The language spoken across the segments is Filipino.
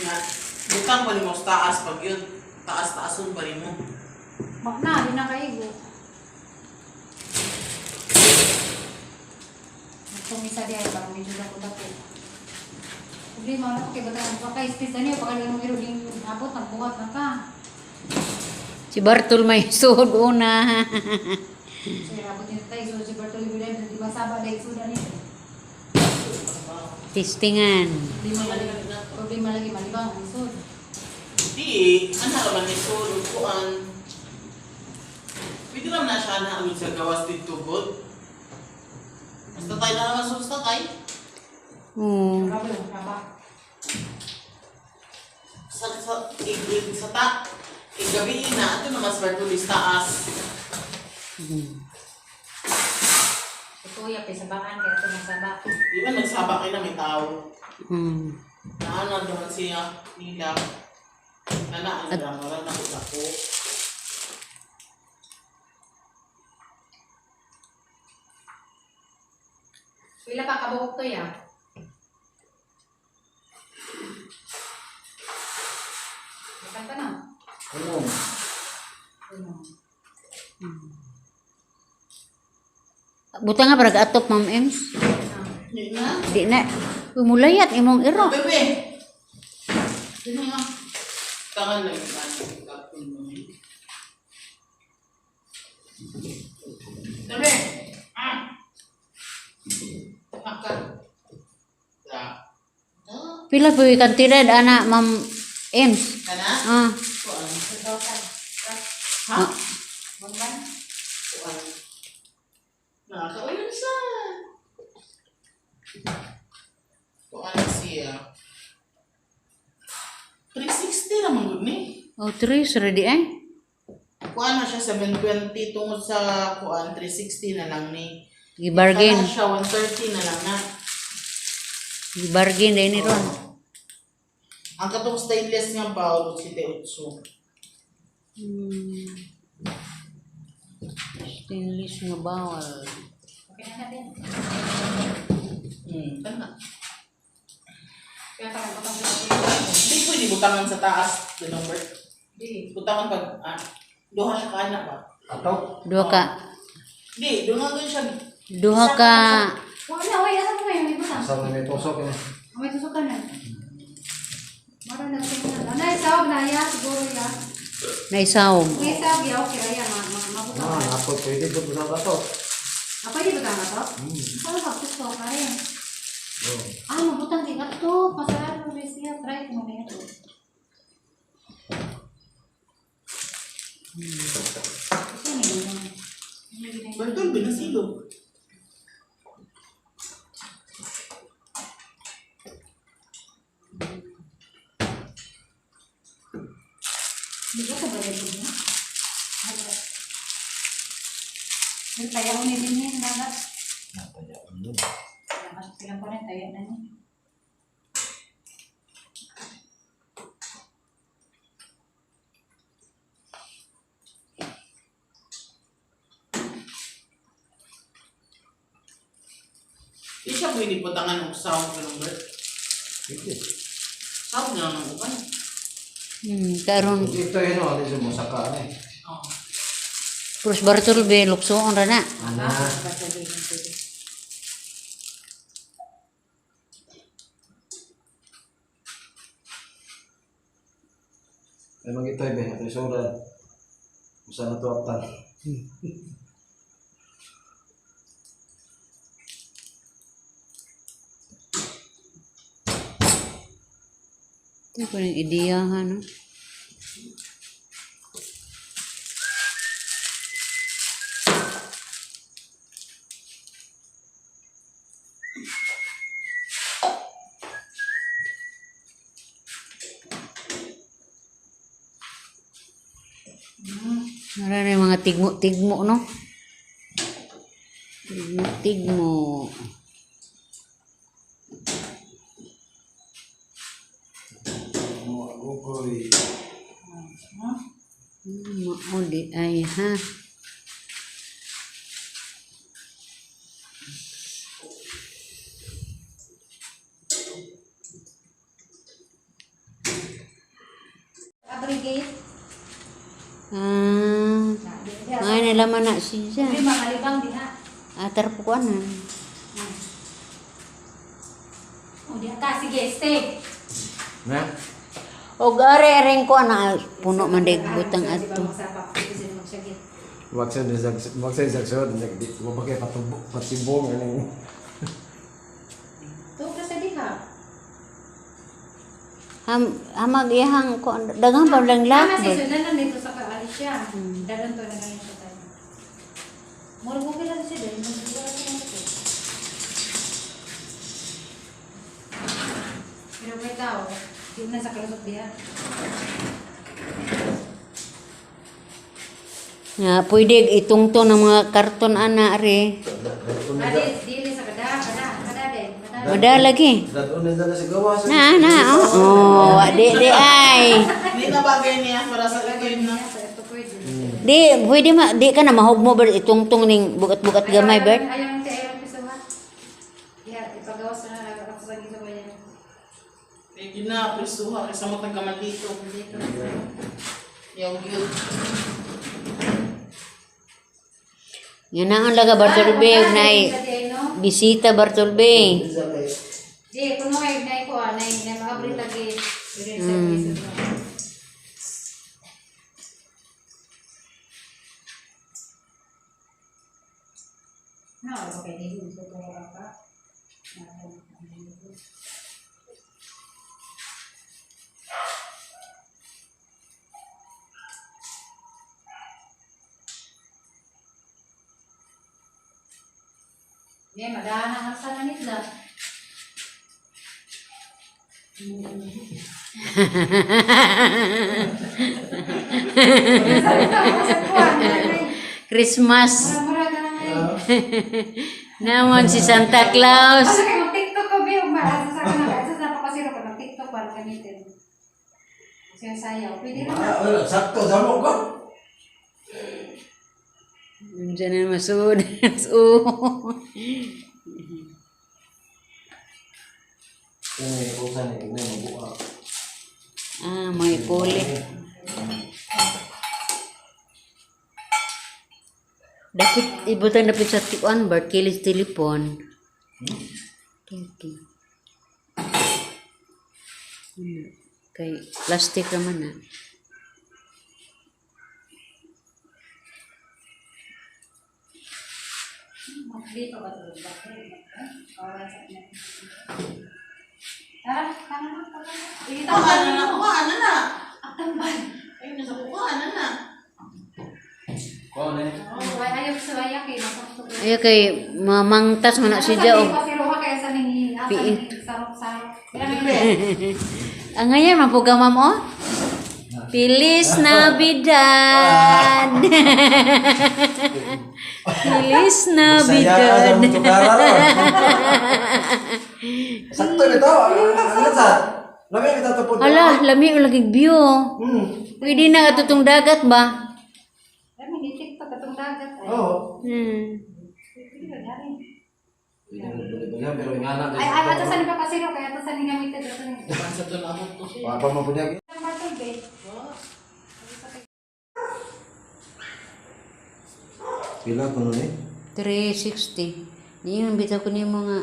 nga. Butang pa ni mo sa taas pag yun. Taas-taason pa rin mo. Mak na, di na kaigo. Tumisa diya, parang medyo dako-dako. Problema na, pakibatan pa kay space na niya, pagkalang iro din abot, nagbuhat na ka. Si Bartol may sud una. So, abot niya tayo, so si Bartoli Bilan, di ba saba dahil suda niya. Testingan. Problema lagi malibang, ang sud. Di, ano naman ni Solo, kuan. Pwede naman na siya na amin sa gawas dito, God. Basta tayo na naman susta tayo. Oo. Grabe lang, kaba. Sa gabi na, ito naman sa Bartulis taas. Ito, yapi sa bakan, kaya ito nasaba. Di ba nagsaba kayo na may tao? Hmm. Naanan naman siya nila. Nanaan lang, wala na ako. Pila pa kabuhok to ya? Makan ka na? Oo. Buta nga parang atop, Ma'am Ems. Hindi na. Di na. Umulayat imong iro. Bebe! Sino nga? Tangan lang yung kapon mo. Bebe! Ah! Makan. Ya. Pila po yung kantidad, ana, Ma'am Ems. Kana? Ah. Kuan. Sedotan. Ha? Manggan? Kuan. Nakakaulan siya. Kuan siya. 360 naman gud ni. Oh, Tris, ready eh? Kuan na siya 720 tungod sa kuan 360 na lang ni. Gibargain. Kana siya 130 na lang na. Gibargain din ni ron. Ang katong stainless nga bowl 78. Stainless nga bawal. Okay na natin. Kana. Kaya parang patang sa Hindi pwede butangan sa taas, the number. Di. Butangan pag duha siya ka anak ba? Duha ka. Hindi, duha doon siya. Duha ka. Wala, wala. Asa mo ngayon? May butang? Sa may tusok yun. May tusok ka na. Mara na ito na. Ano, isawag na ya? Siguro ya. Naisawog. May isawag ya. Okay, ya. Mabutang. Napot pwede ito sa bato. Apa ini butang ato? Kalau hapus to kare. Mabutang di ato. Pasaran mo siya. Try mo na ito. Ito ni. Betul, binasilog. Di ba sa balik niya? Yung tayo ni din niya, dapat. Masuk silang pa rin, tayo na niya. Di siya pwede butangan ng sound ng number. Pwede. Sound na lang ng upan. Karon Ito yun o, ito mo saka na eh. Oo. Pros Bartol be luksoon ra na. Ana. Ay mag-ito eh, ito yung surat. Kung saan na ito aptan. Ito ko ng ideyahan, no? Nara na yung mga tigmo-tigmo, no? Tigmo-tigmo. Agogoy. Mauli ay ha. frigate. Ay nalaman na siya. Hindi makalibang din ha. Atar po ko na. O di ka, sige, stay. Na? O are-aring ko na puno man dig butang Di ba ato. magsapak? Kasi magsagit. Wag sa isagsod. Di mo ba kayo patibong. Ano? Ito ka sa diha. Hamag iyang ko daghang pa lang Tama si lakbot. Sudan na dito sa kaalis siya. Dagan to na galing siya tayo. Mura mo kailan siya dahil magdura siya ito. Pero may tao, yung nasa kalusot diha. Nga pwede itungtong ng mga karton ana re. Dili sa kada din. Mada lagi. Dadon na sa gawas. Na oh di ay. Hindi na bagay niya para sa itim na. Ito pwede. Di pwede di ka na mahugmo ber itungtong ning bugat-bugat gamay ber. Ayaw ti ayaw ti suha. Ipagawas na ako sa gito ba yan. Hindi na, prisuha. Kasi mo tagaman dito. Yung yun. Yan na ang laga Bartolbe na bisita Bartolbe. Di, kuno kay nay ko nay maabri lagi. Service. Okay, di ko ko pa. Yan, madaan ang sana nila. Christmas. Mura ka na ngayon. Naman si Santa Claus. Ano kayo, mag-tiktok ko, Bill? Sa napakasiro ko, mag-tiktok ko, gamitin. Kasi sayaw. Pwede naman. Sakto, damo ko. Diyan na masud. Ini urusan ini mabuka. May puli. Dapat ibutan dapat sa tuan bar kilis telepon. Okay. Kay plastic naman na. Dito ba ito? Tara, tama na. Kuhaan na. Kuhaan na. Tambal. Ayun, nasa kuhaan na. Kau ni. Ayaw sa wayak eh. Ayo kay mamangtas man na siya og Pasiruha kaya sa ning Piit. sarap-sarap. Kailangan ang ngayon mapuga ma'am oh. Feliz Navidad. Feliz Navidad. Sakto ito. Ano sa? Lami kita tapos. Ala, lami lagi view. Pwede na atutong dagat ba? Kami di TikTok katong dagat. Oh. Pwede ba gari? Pero ingana Ay, ato sa ni papasiro kaya ato sa ni gamitin ato ni. Sa doon ako to siya. Apa mo punya? Ang batol be. Pila kuno ni? 360. Niyon bitaw ko niyo mga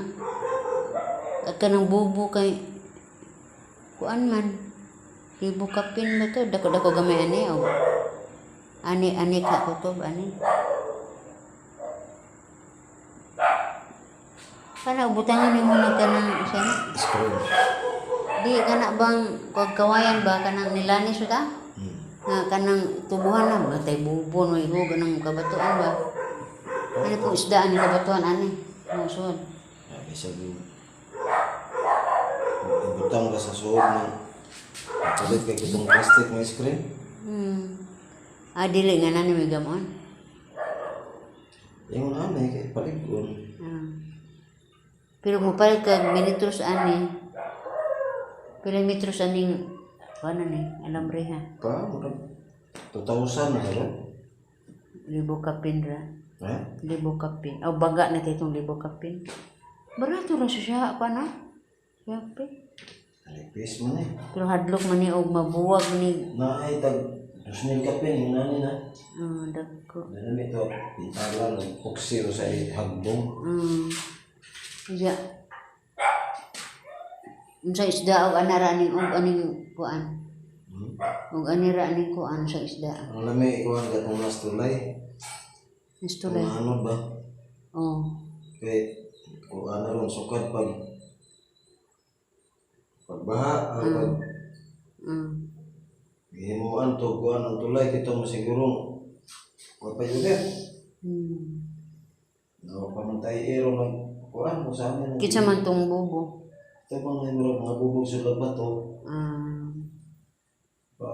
kanang bubo kay kuan man. Libo kapin ba to? Dako gamay ani oh. Ani ka kutob ani. Kana butangan nimo na kanang isa na. Screen. Di kana bang kagawayan ba kanang nilanis ta? Nga kanang tubuhan na batay bubo no igo kanang kabatuan ba. Ano po isdaan ni kabatuan ani? Musod. Ya bisa dulu. Butang ka sa suod ng palit kay kitong plastic ng screen. Dili nga nani may gamon. Yung anay kay paligon. Pero mo palit ka minitros ani. Perimetros aning ano ni alambre ha. Pa, murag 2,000 na ba? Libo kapin ra. Libo kapin. O baga na itong libo kapin. Barato ra siya pa na. Yape. Nipis man eh. Pero hadlok man ni og mabuwag ni. Naay tag 2,000 kapin hinani na. Dagko. Dami to pintalan ng oksiro sa hagbong. Ya. Unsa isda og anara ning og aning kuan. Og anira ning kuan sa isda. Ang lami ikuan gatong nastulay. Istulay. Ano ba? Oh. Kay kung ano ron sukad pagbaha ang pag himuan to kuan ang tulay kita mo siguro wa pa yun no pamantay iro ng kuan mo sa amin Kitsa man tong bubo. ito pang mga bubog sa labat to Ah. pa